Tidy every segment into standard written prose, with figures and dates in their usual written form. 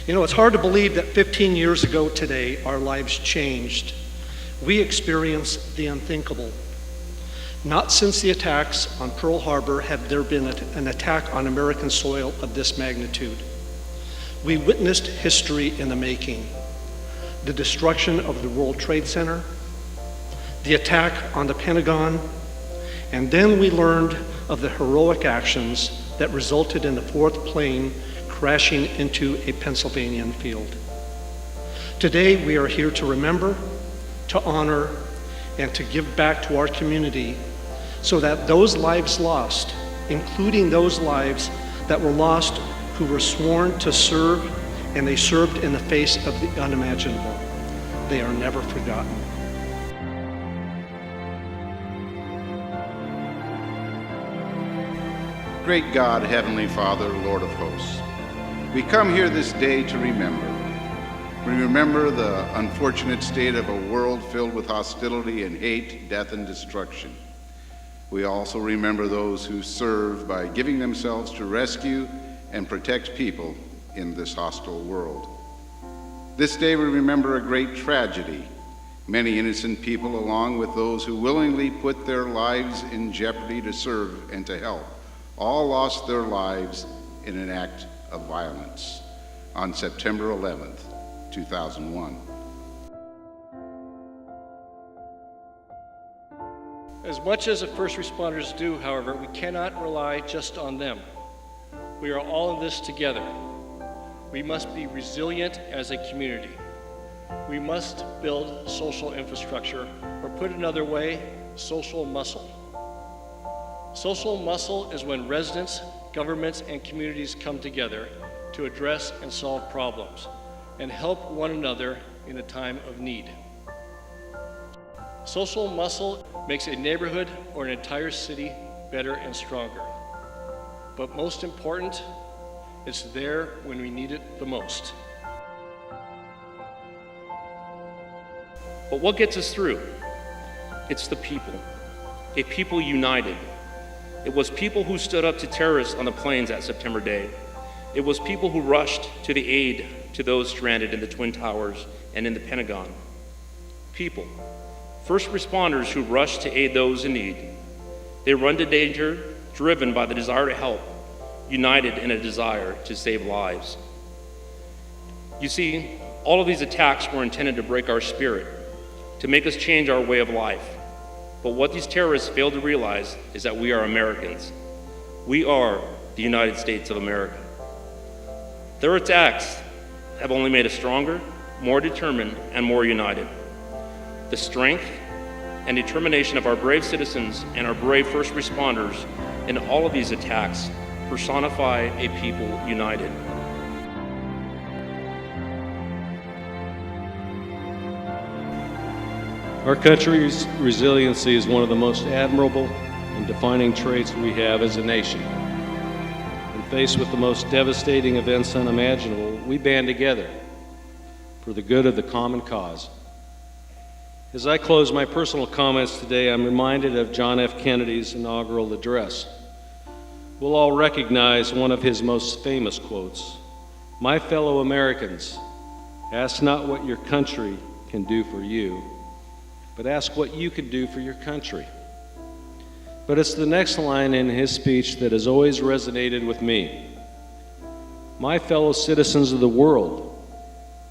You know, it's hard to believe that 15 years ago today, our lives changed. We experienced the unthinkable. Not since the attacks on Pearl Harbor have there been an attack on American soil of this magnitude. We witnessed history in the making. The destruction of the World Trade Center, the attack on the Pentagon, and then we learned of the heroic actions that resulted in the fourth plane crashing into a Pennsylvania field. Today, we are here to remember, to honor, and to give back to our community so that those lives lost, including those lives that were lost who were sworn to serve, and they served in the face of the unimaginable, they are never forgotten. Great God, Heavenly Father, Lord of hosts, we come here this day to remember. We remember the unfortunate state of a world filled with hostility and hate, death, and destruction. We also remember those who serve by giving themselves to rescue and protect people in this hostile world. This day we remember a great tragedy. Many innocent people, along with those who willingly put their lives in jeopardy to serve and to help, all lost their lives in an act of violence on September 11th, 2001. As much as the first responders do, however, we cannot rely just on them. We are all in this together. We must be resilient as a community. We must build social infrastructure, or put another way, social muscle. Social muscle is when residents, governments, and communities come together to address and solve problems and help one another in a time of need. Social muscle makes a neighborhood or an entire city better and stronger. But most important, it's there when we need it the most. But what gets us through? It's the people, a people united. It was people who stood up to terrorists on the plains that September day. It was people who rushed to the aid to those stranded in the Twin Towers and in the Pentagon. People, first responders who rushed to aid those in need. They run to danger, driven by the desire to help, united in a desire to save lives. You see, all of these attacks were intended to break our spirit, to make us change our way of life. But what these terrorists failed to realize is that we are Americans. We are the United States of America. Their attacks have only made us stronger, more determined, and more united. The strength and determination of our brave citizens and our brave first responders in all of these attacks personify a people united. Our country's resiliency is one of the most admirable and defining traits we have as a nation. When faced with the most devastating events unimaginable, we band together for the good of the common cause. As I close my personal comments today, I'm reminded of John F. Kennedy's inaugural address. We'll all recognize one of his most famous quotes: "My fellow Americans, ask not what your country can do for you, but ask what you can do for your country." But it's the next line in his speech that has always resonated with me. "My fellow citizens of the world,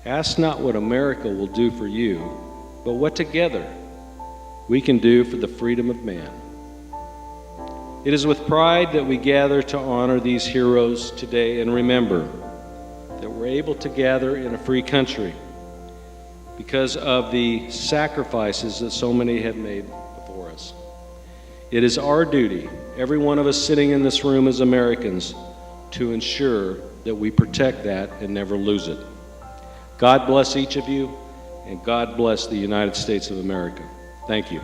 ask not what America will do for you, but what together we can do for the freedom of man." It is with pride that we gather to honor these heroes today and remember that we're able to gather in a free country because of the sacrifices that so many have made before us. It is our duty, every one of us sitting in this room as Americans, to ensure that we protect that and never lose it. God bless each of you, and God bless the United States of America. Thank you.